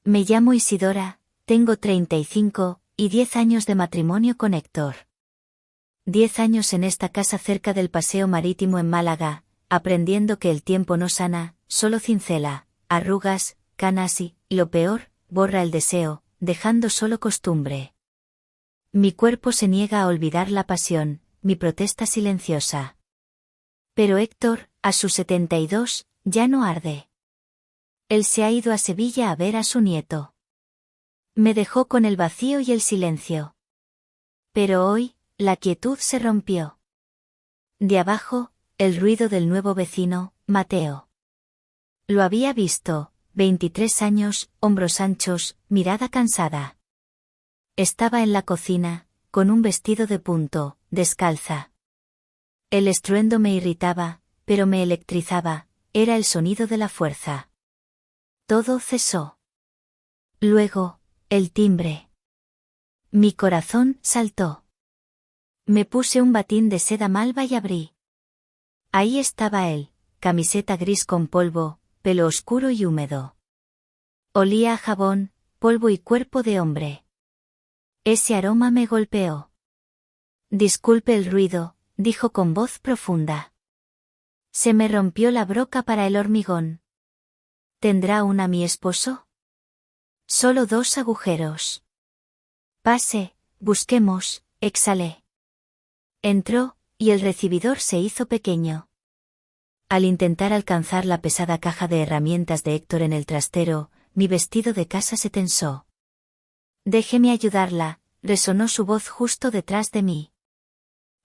Me llamo Isidora, tengo 35, y 10 años de matrimonio con Héctor. 10 años en esta casa cerca del paseo marítimo en Málaga, aprendiendo que el tiempo no sana, solo cincela, arrugas, canas y, lo peor, borra el deseo, dejando solo costumbre. Mi cuerpo se niega a olvidar la pasión, mi protesta silenciosa. Pero Héctor, a sus 72, ya no arde. Él se ha ido a Sevilla a ver a su nieto. Me dejó con el vacío y el silencio. Pero hoy, la quietud se rompió. De abajo, el ruido del nuevo vecino, Mateo. Lo había visto, 23 años, hombros anchos, mirada cansada. Estaba en la cocina, con un vestido de punto, descalza. El estruendo me irritaba, pero me electrizaba, era el sonido de la fuerza. Todo cesó. Luego, el timbre. Mi corazón saltó. Me puse un batín de seda malva y abrí. Ahí estaba él, camiseta gris con polvo, pelo oscuro y húmedo. Olía a jabón, polvo y cuerpo de hombre. Ese aroma me golpeó. Disculpe el ruido, dijo con voz profunda. Se me rompió la broca para el hormigón. ¿Tendrá una mi esposo? Solo 2 agujeros. Pase, busquemos, exhalé. Entró, y el recibidor se hizo pequeño. Al intentar alcanzar la pesada caja de herramientas de Héctor en el trastero, mi vestido de casa se tensó. Déjeme ayudarla, resonó su voz justo detrás de mí.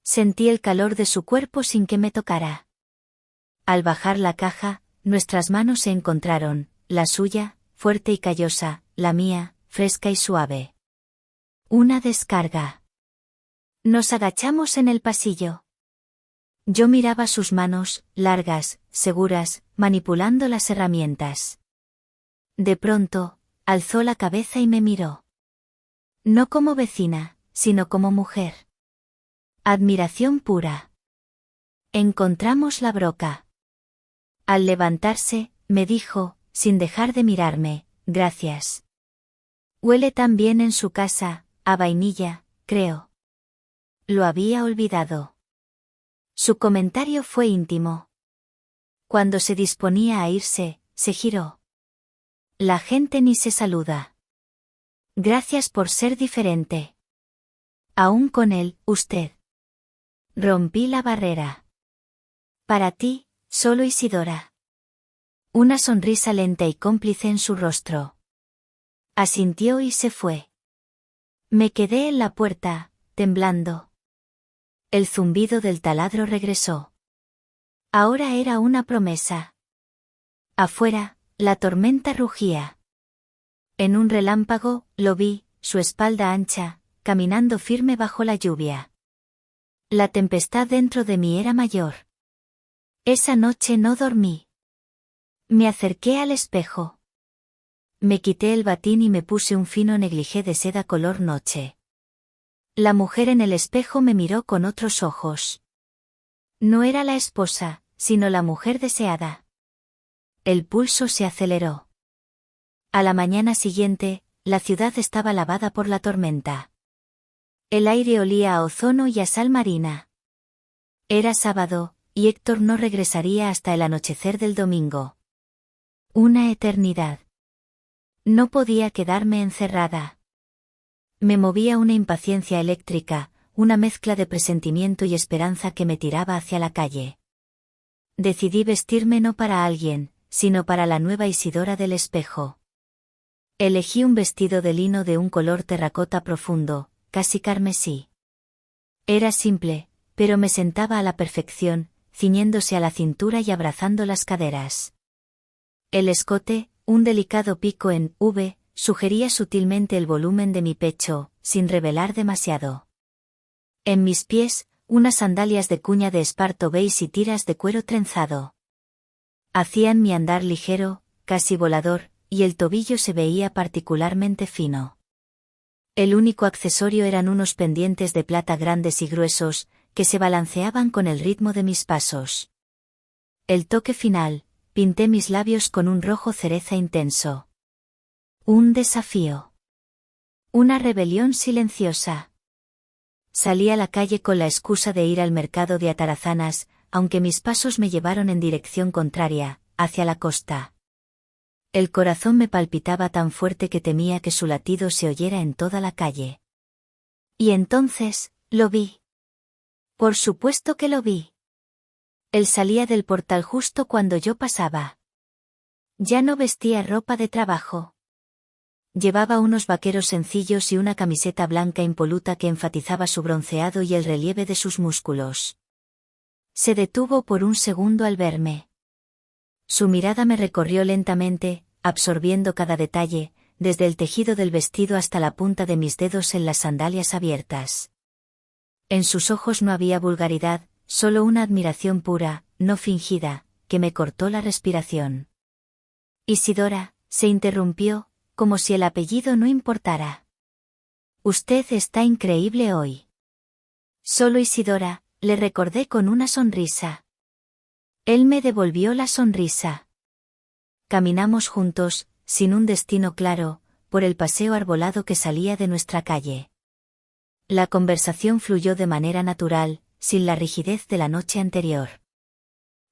Sentí el calor de su cuerpo sin que me tocara. Al bajar la caja, nuestras manos se encontraron, la suya, fuerte y callosa, la mía, fresca y suave. Una descarga. Nos agachamos en el pasillo. Yo miraba sus manos, largas, seguras, manipulando las herramientas. De pronto, alzó la cabeza y me miró. No como vecina, sino como mujer. Admiración pura. Encontramos la broca. Al levantarse, me dijo, sin dejar de mirarme, gracias. Huele tan bien en su casa, a vainilla, creo. Lo había olvidado. Su comentario fue íntimo. Cuando se disponía a irse, se giró. La gente ni se saluda. Gracias por ser diferente. Aún con él, usted. Rompí la barrera. Para ti, solo Isidora. Una sonrisa lenta y cómplice en su rostro. Asintió y se fue. Me quedé en la puerta, temblando. El zumbido del taladro regresó. Ahora era una promesa. Afuera, la tormenta rugía. En un relámpago, lo vi, su espalda ancha, caminando firme bajo la lluvia. La tempestad dentro de mí era mayor. Esa noche no dormí. Me acerqué al espejo. Me quité el batín y me puse un fino negligé de seda color noche. La mujer en el espejo me miró con otros ojos. No era la esposa, sino la mujer deseada. El pulso se aceleró. A la mañana siguiente, la ciudad estaba lavada por la tormenta. El aire olía a ozono y a sal marina. Era sábado, y Héctor no regresaría hasta el anochecer del domingo. Una eternidad. No podía quedarme encerrada. Me movía una impaciencia eléctrica, una mezcla de presentimiento y esperanza que me tiraba hacia la calle. Decidí vestirme no para alguien, sino para la nueva Isidora del espejo. Elegí un vestido de lino de un color terracota profundo, casi carmesí. Era simple, pero me sentaba a la perfección, ciñéndose a la cintura y abrazando las caderas. El escote, un delicado pico en V, sugería sutilmente el volumen de mi pecho, sin revelar demasiado. En mis pies, unas sandalias de cuña de esparto beige y tiras de cuero trenzado. Hacían mi andar ligero, casi volador, y el tobillo se veía particularmente fino. El único accesorio eran unos pendientes de plata grandes y gruesos, que se balanceaban con el ritmo de mis pasos. El toque final, pinté mis labios con un rojo cereza intenso. Un desafío. Una rebelión silenciosa. Salí a la calle con la excusa de ir al mercado de Atarazanas, aunque mis pasos me llevaron en dirección contraria, hacia la costa. El corazón me palpitaba tan fuerte que temía que su latido se oyera en toda la calle. Y entonces, lo vi. Por supuesto que lo vi. Él salía del portal justo cuando yo pasaba. Ya no vestía ropa de trabajo. Llevaba unos vaqueros sencillos y una camiseta blanca impoluta que enfatizaba su bronceado y el relieve de sus músculos. Se detuvo por un segundo al verme. Su mirada me recorrió lentamente, absorbiendo cada detalle, desde el tejido del vestido hasta la punta de mis dedos en las sandalias abiertas. En sus ojos no había vulgaridad, solo una admiración pura, no fingida, que me cortó la respiración. Isidora, se interrumpió, como si el apellido no importara. Usted está increíble hoy. Solo Isidora, le recordé con una sonrisa. Él me devolvió la sonrisa. Caminamos juntos, sin un destino claro, por el paseo arbolado que salía de nuestra calle. La conversación fluyó de manera natural, sin la rigidez de la noche anterior.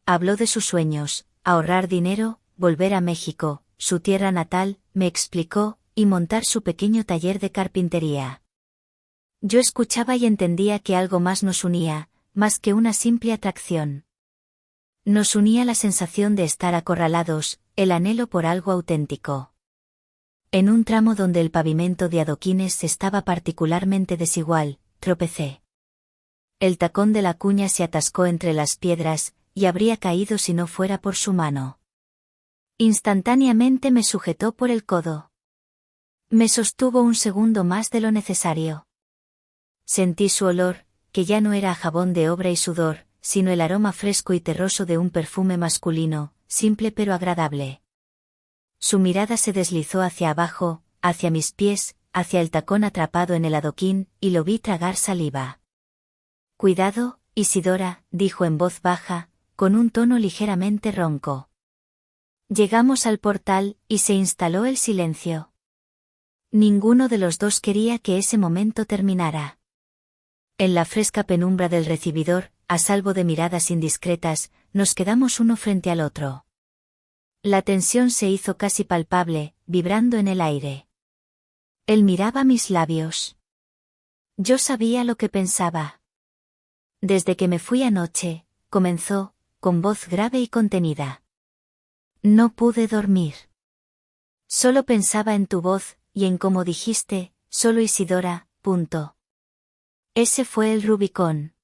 Habló de sus sueños, ahorrar dinero, volver a México, su tierra natal, me explicó, y montar su pequeño taller de carpintería. Yo escuchaba y entendía que algo más nos unía, más que una simple atracción. Nos unía la sensación de estar acorralados, el anhelo por algo auténtico. En un tramo donde el pavimento de adoquines estaba particularmente desigual, tropecé. El tacón de la cuña se atascó entre las piedras, y habría caído si no fuera por su mano. Instantáneamente me sujetó por el codo. Me sostuvo un segundo más de lo necesario. Sentí su olor, que ya no era a jabón de obra y sudor, sino el aroma fresco y terroso de un perfume masculino, simple pero agradable. Su mirada se deslizó hacia abajo, hacia mis pies, hacia el tacón atrapado en el adoquín, y lo vi tragar saliva. Cuidado, Isidora, dijo en voz baja, con un tono ligeramente ronco. Llegamos al portal, y se instaló el silencio. Ninguno de los dos quería que ese momento terminara. En la fresca penumbra del recibidor, a salvo de miradas indiscretas, nos quedamos uno frente al otro. La tensión se hizo casi palpable, vibrando en el aire. Él miraba mis labios. Yo sabía lo que pensaba. Desde que me fui anoche, comenzó, con voz grave y contenida. No pude dormir. Solo pensaba en tu voz, y en cómo dijiste, solo Isidora, punto. Ese fue el Rubicón.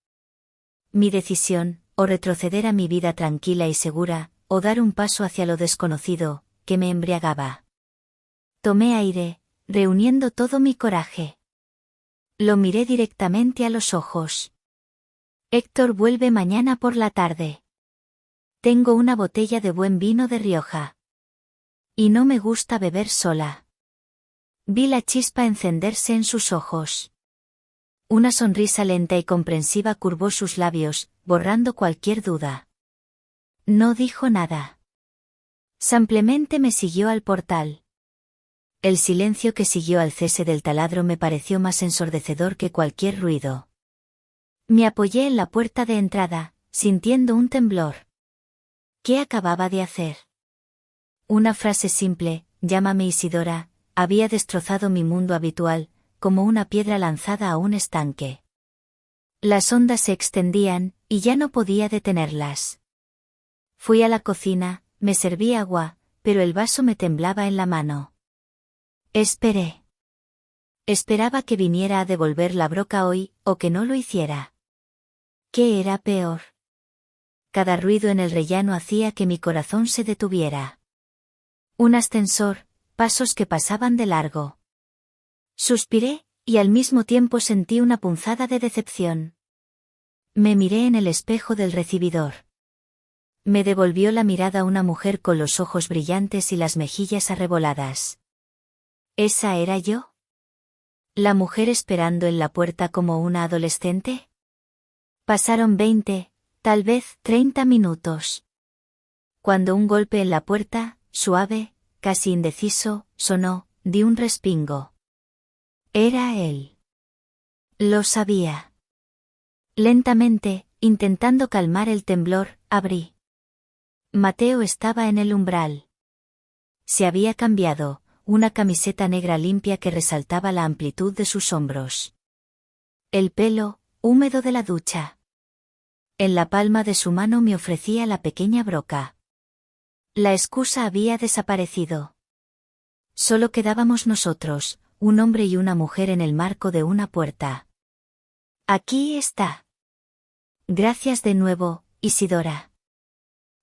Mi decisión, o retroceder a mi vida tranquila y segura, o dar un paso hacia lo desconocido, que me embriagaba. Tomé aire, reuniendo todo mi coraje. Lo miré directamente a los ojos. Héctor vuelve mañana por la tarde. Tengo una botella de buen vino de Rioja. Y no me gusta beber sola. Vi la chispa encenderse en sus ojos. Una sonrisa lenta y comprensiva curvó sus labios, borrando cualquier duda. No dijo nada. Simplemente me siguió al portal. El silencio que siguió al cese del taladro me pareció más ensordecedor que cualquier ruido. Me apoyé en la puerta de entrada, sintiendo un temblor. ¿Qué acababa de hacer? Una frase simple, llámame Isidora, había destrozado mi mundo habitual, como una piedra lanzada a un estanque. Las ondas se extendían, y ya no podía detenerlas. Fui a la cocina, me serví agua, pero el vaso me temblaba en la mano. Esperé. Esperaba que viniera a devolver la broca hoy, o que no lo hiciera. ¿Qué era peor? Cada ruido en el rellano hacía que mi corazón se detuviera. Un ascensor, pasos que pasaban de largo. Suspiré, y al mismo tiempo sentí una punzada de decepción. Me miré en el espejo del recibidor. Me devolvió la mirada una mujer con los ojos brillantes y las mejillas arreboladas. ¿Esa era yo? ¿La mujer esperando en la puerta como una adolescente? Pasaron 20, tal vez 30 minutos. Cuando un golpe en la puerta, suave, casi indeciso, sonó, di un respingo. Era él. Lo sabía. Lentamente, intentando calmar el temblor, abrí. Mateo estaba en el umbral. Se había cambiado, una camiseta negra limpia que resaltaba la amplitud de sus hombros. El pelo, húmedo de la ducha. En la palma de su mano me ofrecía la pequeña broca. La excusa había desaparecido. Solo quedábamos nosotros, un hombre y una mujer en el marco de una puerta. Aquí está. Gracias de nuevo, Isidora.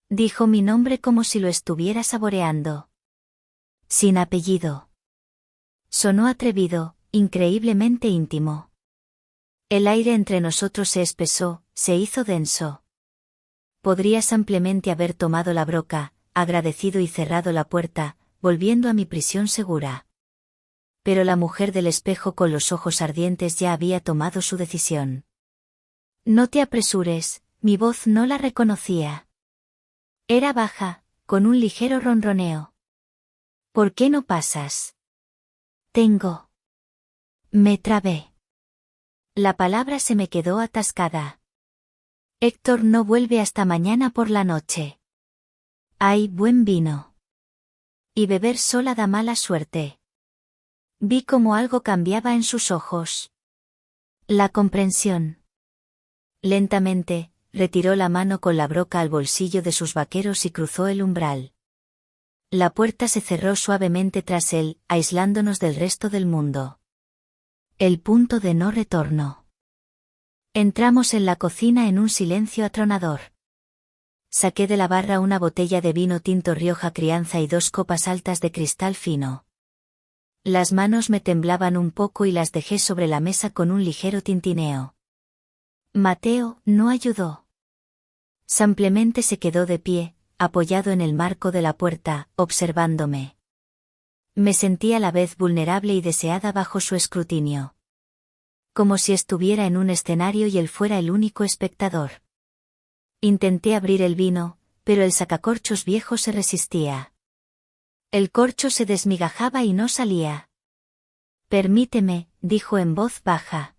Dijo mi nombre como si lo estuviera saboreando. Sin apellido. Sonó atrevido, increíblemente íntimo. El aire entre nosotros se espesó, se hizo denso. Podría simplemente haber tomado la broca, agradecido y cerrado la puerta, volviendo a mi prisión segura. Pero la mujer del espejo con los ojos ardientes ya había tomado su decisión. No te apresures, mi voz no la reconocía. Era baja, con un ligero ronroneo. ¿Por qué no pasas? Tengo. Me trabé. La palabra se me quedó atascada. Héctor no vuelve hasta mañana por la noche. Hay buen vino. Y beber sola da mala suerte. Vi cómo algo cambiaba en sus ojos. La comprensión. Lentamente, retiró la mano con la broca al bolsillo de sus vaqueros y cruzó el umbral. La puerta se cerró suavemente tras él, aislándonos del resto del mundo. El punto de no retorno. Entramos en la cocina en un silencio atronador. Saqué de la barra una botella de vino tinto Rioja Crianza y 2 copas altas de cristal fino. Las manos me temblaban un poco y las dejé sobre la mesa con un ligero tintineo. Mateo no ayudó. Simplemente se quedó de pie, apoyado en el marco de la puerta, observándome. Me sentí a la vez vulnerable y deseada bajo su escrutinio. Como si estuviera en un escenario y él fuera el único espectador. Intenté abrir el vino, pero el sacacorchos viejo se resistía. El corcho se desmigajaba y no salía. Permíteme, dijo en voz baja.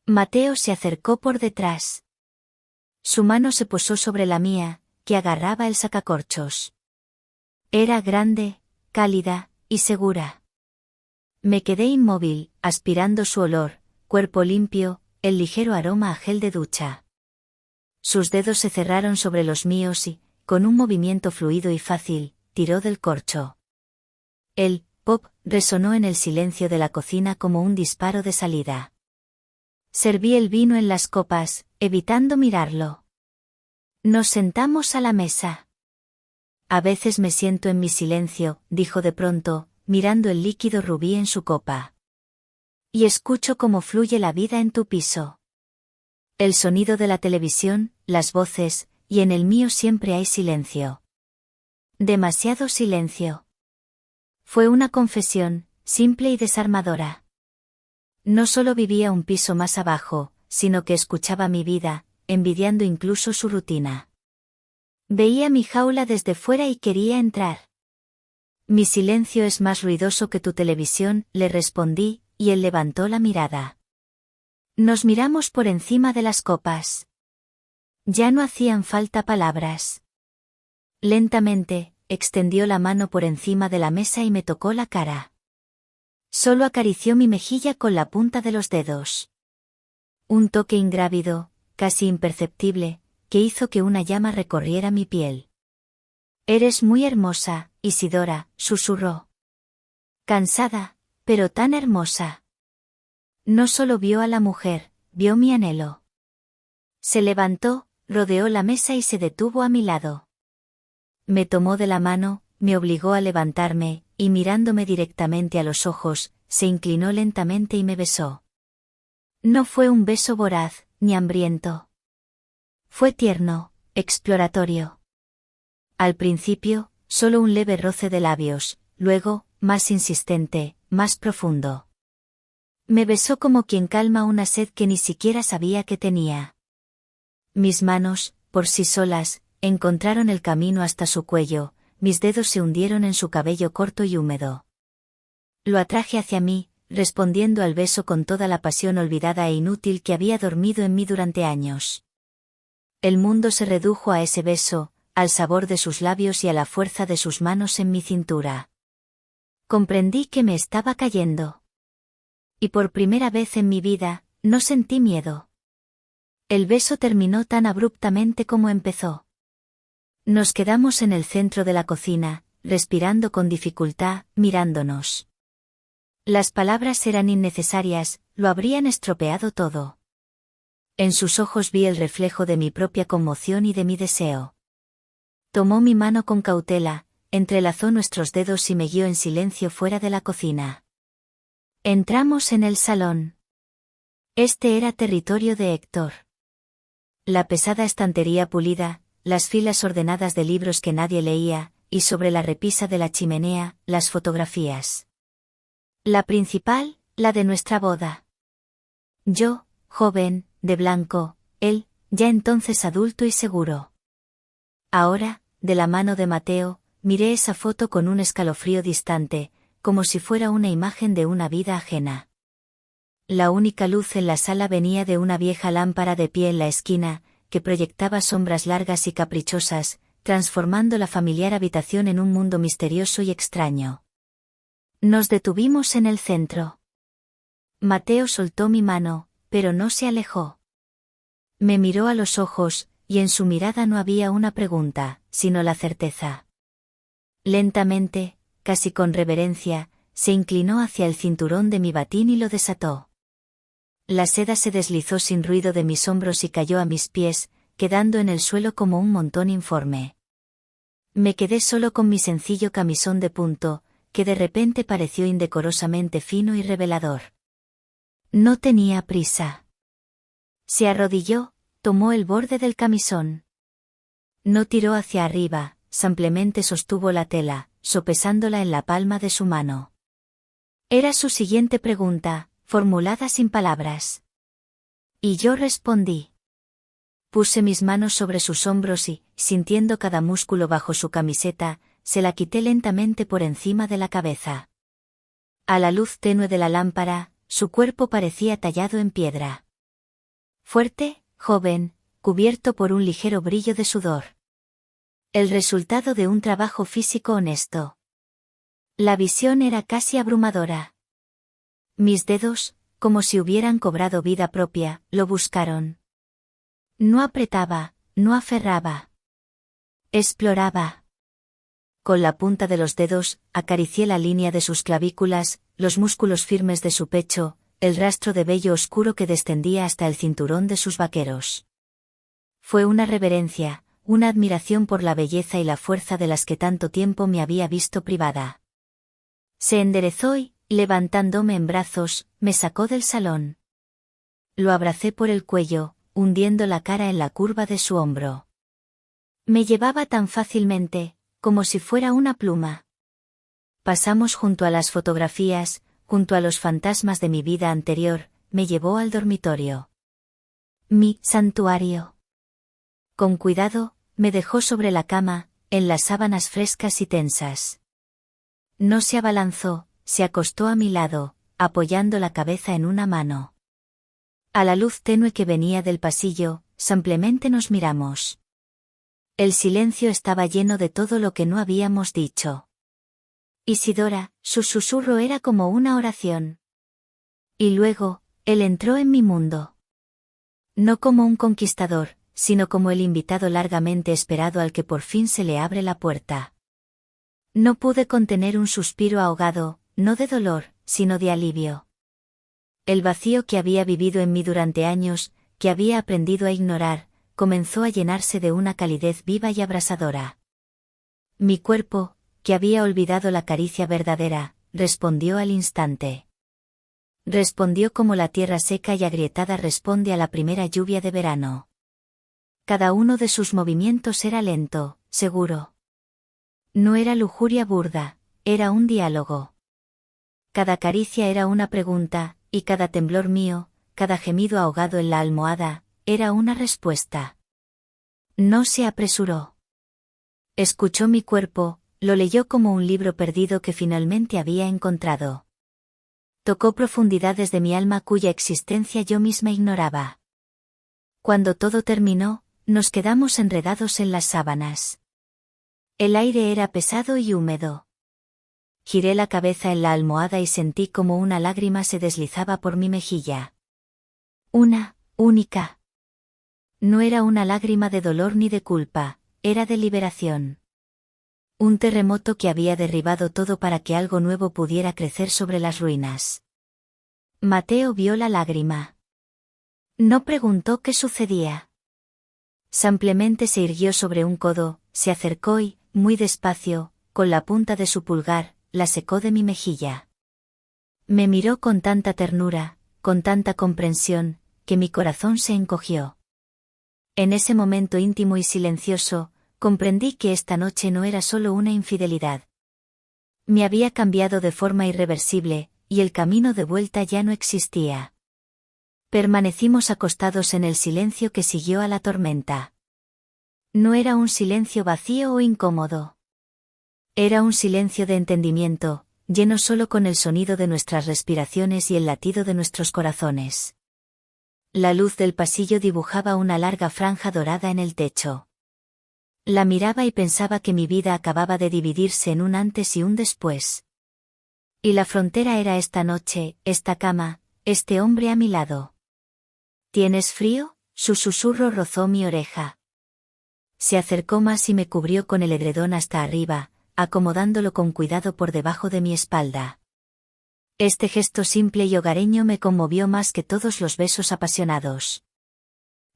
Mateo se acercó por detrás. Su mano se posó sobre la mía, que agarraba el sacacorchos. Era grande, cálida, y segura. Me quedé inmóvil, aspirando su olor, cuerpo limpio, el ligero aroma a gel de ducha. Sus dedos se cerraron sobre los míos y, con un movimiento fluido y fácil, tiró del corcho. El pop resonó en el silencio de la cocina como un disparo de salida. Serví el vino en las copas, evitando mirarlo. Nos sentamos a la mesa. A veces me siento en mi silencio, dijo de pronto, mirando el líquido rubí en su copa. Y escucho cómo fluye la vida en tu piso. El sonido de la televisión, las voces, y en el mío siempre hay silencio. Demasiado silencio. Fue una confesión, simple y desarmadora. No solo vivía un piso más abajo, sino que escuchaba mi vida, envidiando incluso su rutina. Veía mi jaula desde fuera y quería entrar. Mi silencio es más ruidoso que tu televisión, le respondí, y él levantó la mirada. Nos miramos por encima de las copas. Ya no hacían falta palabras. Lentamente, extendió la mano por encima de la mesa y me tocó la cara. Solo acarició mi mejilla con la punta de los dedos. Un toque ingrávido, casi imperceptible, que hizo que una llama recorriera mi piel. Eres muy hermosa, Isidora, susurró. Cansada, pero tan hermosa. No solo vio a la mujer, vio mi anhelo. Se levantó, rodeó la mesa y se detuvo a mi lado. Me tomó de la mano, me obligó a levantarme, y mirándome directamente a los ojos, se inclinó lentamente y me besó. No fue un beso voraz, ni hambriento. Fue tierno, exploratorio. Al principio, solo un leve roce de labios, luego, más insistente, más profundo. Me besó como quien calma una sed que ni siquiera sabía que tenía. Mis manos, por sí solas, encontraron el camino hasta su cuello, mis dedos se hundieron en su cabello corto y húmedo. Lo atraje hacia mí, respondiendo al beso con toda la pasión olvidada e inútil que había dormido en mí durante años. El mundo se redujo a ese beso, al sabor de sus labios y a la fuerza de sus manos en mi cintura. Comprendí que me estaba cayendo. Y por primera vez en mi vida, no sentí miedo. El beso terminó tan abruptamente como empezó. Nos quedamos en el centro de la cocina, respirando con dificultad, mirándonos. Las palabras eran innecesarias, lo habrían estropeado todo. En sus ojos vi el reflejo de mi propia conmoción y de mi deseo. Tomó mi mano con cautela, entrelazó nuestros dedos y me guió en silencio fuera de la cocina. Entramos en el salón. Este era territorio de Héctor. La pesada estantería pulida, las filas ordenadas de libros que nadie leía, y sobre la repisa de la chimenea, las fotografías. La principal, la de nuestra boda. Yo, joven, de blanco, él, ya entonces adulto y seguro. Ahora, de la mano de Mateo, miré esa foto con un escalofrío distante, como si fuera una imagen de una vida ajena. La única luz en la sala venía de una vieja lámpara de pie en la esquina, que proyectaba sombras largas y caprichosas, transformando la familiar habitación en un mundo misterioso y extraño. Nos detuvimos en el centro. Mateo soltó mi mano, pero no se alejó. Me miró a los ojos, y en su mirada no había una pregunta, sino la certeza. Lentamente, casi con reverencia, se inclinó hacia el cinturón de mi batín y lo desató. La seda se deslizó sin ruido de mis hombros y cayó a mis pies, quedando en el suelo como un montón informe. Me quedé solo con mi sencillo camisón de punto, que de repente pareció indecorosamente fino y revelador. No tenía prisa. Se arrodilló, tomó el borde del camisón. No tiró hacia arriba, simplemente sostuvo la tela, sopesándola en la palma de su mano. Era su siguiente pregunta, formulada sin palabras. Y yo respondí. Puse mis manos sobre sus hombros y, sintiendo cada músculo bajo su camiseta, se la quité lentamente por encima de la cabeza. A la luz tenue de la lámpara, su cuerpo parecía tallado en piedra. Fuerte, joven, cubierto por un ligero brillo de sudor. El resultado de un trabajo físico honesto. La visión era casi abrumadora. Mis dedos, como si hubieran cobrado vida propia, lo buscaron. No apretaba, no aferraba. Exploraba. Con la punta de los dedos, acaricié la línea de sus clavículas, los músculos firmes de su pecho, el rastro de vello oscuro que descendía hasta el cinturón de sus vaqueros. Fue una reverencia, una admiración por la belleza y la fuerza de las que tanto tiempo me había visto privada. Se enderezó y, levantándome en brazos, me sacó del salón. Lo abracé por el cuello, hundiendo la cara en la curva de su hombro. Me llevaba tan fácilmente, como si fuera una pluma. Pasamos junto a las fotografías, junto a los fantasmas de mi vida anterior, me llevó al dormitorio. Mi santuario. Con cuidado, me dejó sobre la cama, en las sábanas frescas y tensas. No se abalanzó, se acostó a mi lado, apoyando la cabeza en una mano. A la luz tenue que venía del pasillo, simplemente nos miramos. El silencio estaba lleno de todo lo que no habíamos dicho. Isidora, su susurro era como una oración. Y luego, él entró en mi mundo. No como un conquistador, sino como el invitado largamente esperado al que por fin se le abre la puerta. No pude contener un suspiro ahogado, no de dolor, sino de alivio. El vacío que había vivido en mí durante años, que había aprendido a ignorar, comenzó a llenarse de una calidez viva y abrasadora. Mi cuerpo, que había olvidado la caricia verdadera, respondió al instante. Respondió como la tierra seca y agrietada responde a la primera lluvia de verano. Cada uno de sus movimientos era lento, seguro. No era lujuria burda, era un diálogo. Cada caricia era una pregunta, y cada temblor mío, cada gemido ahogado en la almohada, era una respuesta. No se apresuró. Escuchó mi cuerpo, lo leyó como un libro perdido que finalmente había encontrado. Tocó profundidades de mi alma cuya existencia yo misma ignoraba. Cuando todo terminó, nos quedamos enredados en las sábanas. El aire era pesado y húmedo. Giré la cabeza en la almohada y sentí como una lágrima se deslizaba por mi mejilla. Una, única. No era una lágrima de dolor ni de culpa, era de liberación. Un terremoto que había derribado todo para que algo nuevo pudiera crecer sobre las ruinas. Mateo vio la lágrima. No preguntó qué sucedía. Simplemente se irguió sobre un codo, se acercó y, muy despacio, con la punta de su pulgar, la secó de mi mejilla. Me miró con tanta ternura, con tanta comprensión, que mi corazón se encogió. En ese momento íntimo y silencioso, comprendí que esta noche no era solo una infidelidad. Me había cambiado de forma irreversible, y el camino de vuelta ya no existía. Permanecimos acostados en el silencio que siguió a la tormenta. No era un silencio vacío o incómodo. Era un silencio de entendimiento, lleno solo con el sonido de nuestras respiraciones y el latido de nuestros corazones. La luz del pasillo dibujaba una larga franja dorada en el techo. La miraba y pensaba que mi vida acababa de dividirse en un antes y un después. Y la frontera era esta noche, esta cama, este hombre a mi lado. ¿Tienes frío? Su susurro rozó mi oreja. Se acercó más y me cubrió con el edredón hasta arriba, acomodándolo con cuidado por debajo de mi espalda. Este gesto simple y hogareño me conmovió más que todos los besos apasionados.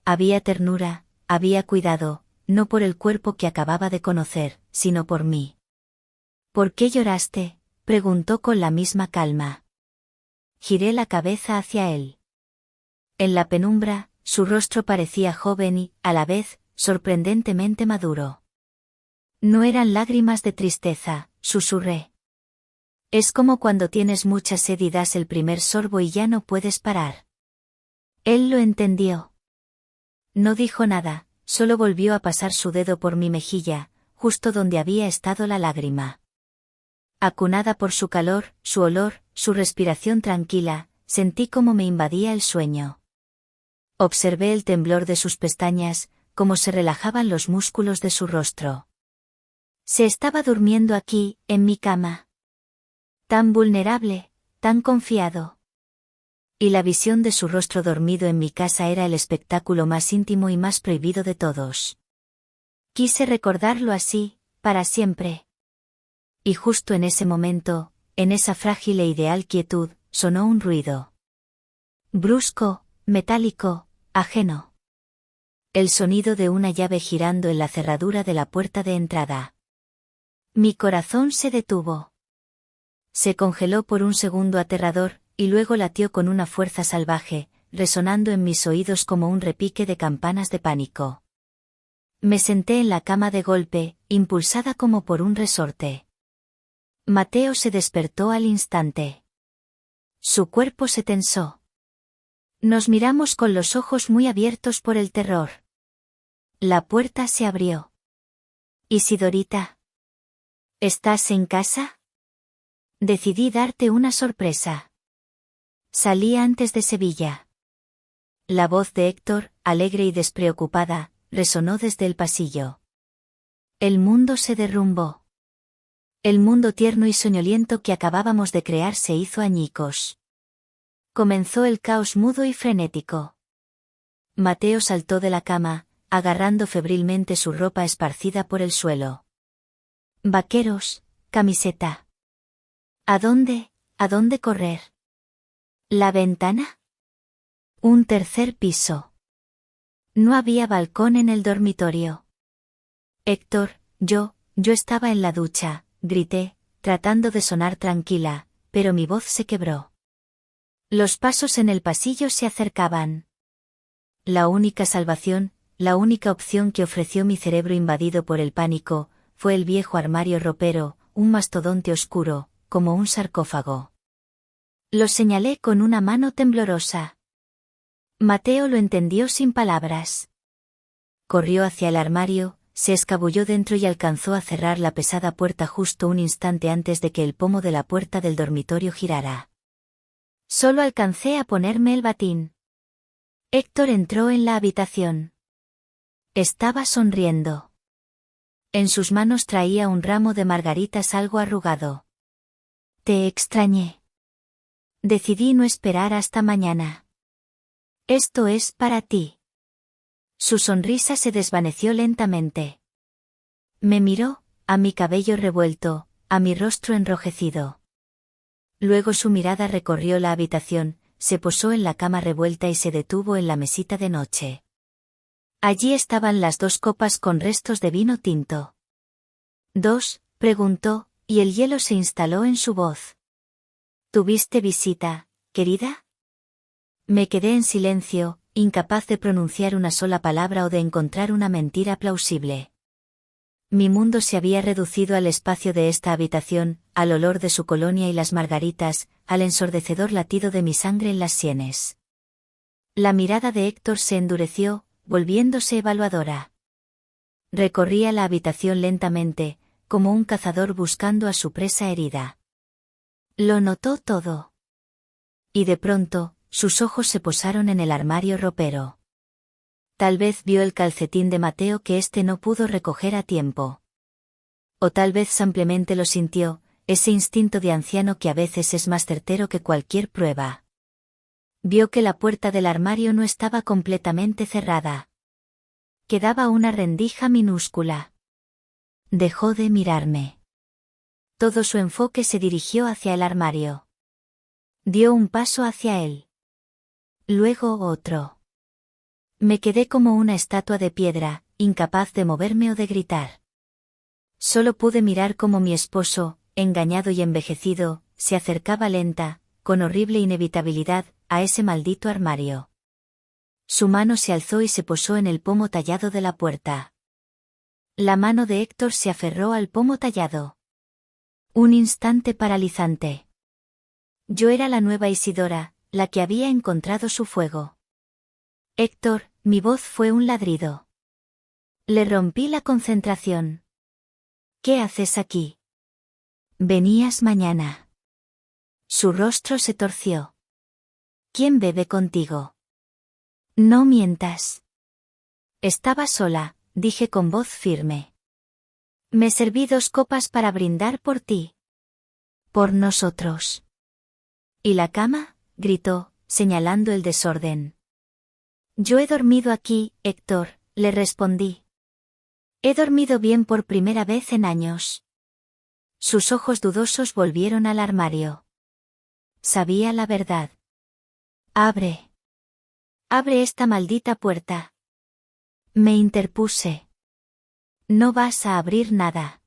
Había ternura, había cuidado, no por el cuerpo que acababa de conocer, sino por mí. ¿Por qué lloraste?, preguntó con la misma calma. Giré la cabeza hacia él. En la penumbra, su rostro parecía joven y, a la vez, sorprendentemente maduro. No eran lágrimas de tristeza, susurré. Es como cuando tienes mucha sed y das el primer sorbo y ya no puedes parar. Él lo entendió. No dijo nada, solo volvió a pasar su dedo por mi mejilla, justo donde había estado la lágrima. Acunada por su calor, su olor, su respiración tranquila, sentí como me invadía el sueño. Observé el temblor de sus pestañas, cómo se relajaban los músculos de su rostro. Se estaba durmiendo aquí, en mi cama. Tan vulnerable, tan confiado. Y la visión de su rostro dormido en mi casa era el espectáculo más íntimo y más prohibido de todos. Quise recordarlo así, para siempre. Y justo en ese momento, en esa frágil e ideal quietud, sonó un ruido. Brusco, metálico, ajeno. El sonido de una llave girando en la cerradura de la puerta de entrada. Mi corazón se detuvo. Se congeló por un segundo aterrador, y luego latió con una fuerza salvaje, resonando en mis oídos como un repique de campanas de pánico. Me senté en la cama de golpe, impulsada como por un resorte. Mateo se despertó al instante. Su cuerpo se tensó. Nos miramos con los ojos muy abiertos por el terror. La puerta se abrió. Isidorita. ¿Estás en casa? Decidí darte una sorpresa. Salí antes de Sevilla. La voz de Héctor, alegre y despreocupada, resonó desde el pasillo. El mundo se derrumbó. El mundo tierno y soñoliento que acabábamos de crear se hizo añicos. Comenzó el caos mudo y frenético. Mateo saltó de la cama, agarrando febrilmente su ropa esparcida por el suelo. Vaqueros, camiseta. ¿A dónde correr? ¿La ventana? Un tercer piso. No había balcón en el dormitorio. Héctor, yo estaba en la ducha, grité, tratando de sonar tranquila, pero mi voz se quebró. Los pasos en el pasillo se acercaban. La única salvación, la única opción que ofreció mi cerebro invadido por el pánico, fue el viejo armario ropero, un mastodonte oscuro, como un sarcófago. Lo señalé con una mano temblorosa. Mateo lo entendió sin palabras. Corrió hacia el armario, se escabulló dentro y alcanzó a cerrar la pesada puerta justo un instante antes de que el pomo de la puerta del dormitorio girara. Solo alcancé a ponerme el batín. Héctor entró en la habitación. Estaba sonriendo. En sus manos traía un ramo de margaritas algo arrugado. Te extrañé. Decidí no esperar hasta mañana. Esto es para ti. Su sonrisa se desvaneció lentamente. Me miró, a mi cabello revuelto, a mi rostro enrojecido. Luego su mirada recorrió la habitación, se posó en la cama revuelta y se detuvo en la mesita de noche. Allí estaban las 2 copas con restos de vino tinto. —¿2? —preguntó, y el hielo se instaló en su voz. —¿Tuviste visita, querida? Me quedé en silencio, incapaz de pronunciar una sola palabra o de encontrar una mentira plausible. Mi mundo se había reducido al espacio de esta habitación, al olor de su colonia y las margaritas, al ensordecedor latido de mi sangre en las sienes. La mirada de Héctor se endureció, volviéndose evaluadora. Recorría la habitación lentamente, como un cazador buscando a su presa herida. Lo notó todo. Y de pronto, sus ojos se posaron en el armario ropero. Tal vez vio el calcetín de Mateo que éste no pudo recoger a tiempo. O tal vez simplemente lo sintió, ese instinto de anciano que a veces es más certero que cualquier prueba. Vio que la puerta del armario no estaba completamente cerrada. Quedaba una rendija minúscula. Dejó de mirarme. Todo su enfoque se dirigió hacia el armario. Dio un paso hacia él. Luego otro. Me quedé como una estatua de piedra, incapaz de moverme o de gritar. Solo pude mirar cómo mi esposo, engañado y envejecido, se acercaba lenta, con horrible inevitabilidad, a ese maldito armario. Su mano se alzó y se posó en el pomo tallado de la puerta. La mano de Héctor se aferró al pomo tallado. Un instante paralizante. Yo era la nueva Isidora, la que había encontrado su fuego. Héctor, mi voz fue un ladrido. Le rompí la concentración. ¿Qué haces aquí? Venías mañana. Su rostro se torció. ¿Quién bebe contigo? No mientas. Estaba sola, dije con voz firme. Me serví 2 copas para brindar por ti. Por nosotros. ¿Y la cama? Gritó, señalando el desorden. Yo he dormido aquí, Héctor, le respondí. He dormido bien por primera vez en años. Sus ojos dudosos volvieron al armario. Sabía la verdad. Abre. Abre esta maldita puerta. Me interpuse. No vas a abrir nada.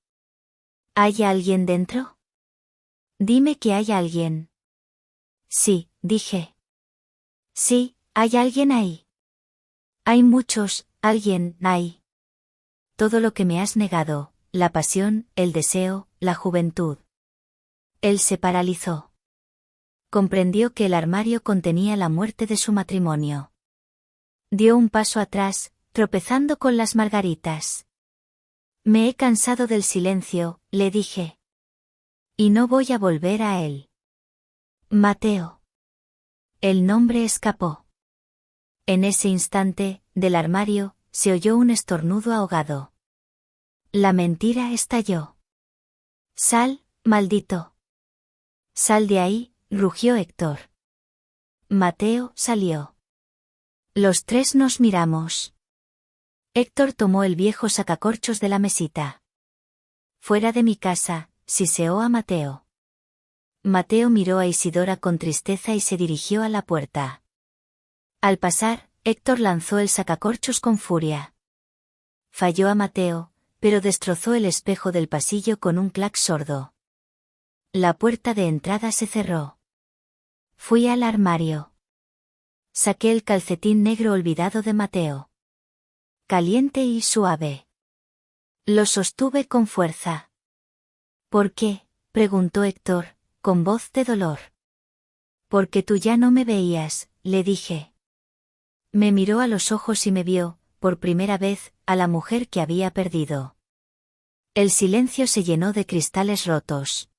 ¿Hay alguien dentro? Dime que hay alguien. Sí, dije. Sí, hay alguien ahí. Hay muchos, alguien, hay. Todo lo que me has negado, la pasión, el deseo, la juventud. Él se paralizó. Comprendió que el armario contenía la muerte de su matrimonio. Dio un paso atrás, tropezando con las margaritas. Me he cansado del silencio, le dije. Y no voy a volver a él. Mateo. El nombre escapó. En ese instante, del armario, se oyó un estornudo ahogado. La mentira estalló. Sal, maldito. Sal de ahí, rugió Héctor. Mateo salió. Los 3 nos miramos. Héctor tomó el viejo sacacorchos de la mesita. Fuera de mi casa, siseó a Mateo. Mateo miró a Isidora con tristeza y se dirigió a la puerta. Al pasar, Héctor lanzó el sacacorchos con furia. Falló a Mateo, pero destrozó el espejo del pasillo con un clac sordo. La puerta de entrada se cerró. Fui al armario. Saqué el calcetín negro olvidado de Mateo. Caliente y suave. Lo sostuve con fuerza. ¿Por qué?, preguntó Héctor, con voz de dolor. Porque tú ya no me veías, le dije. Me miró a los ojos y me vio, por primera vez, a la mujer que había perdido. El silencio se llenó de cristales rotos.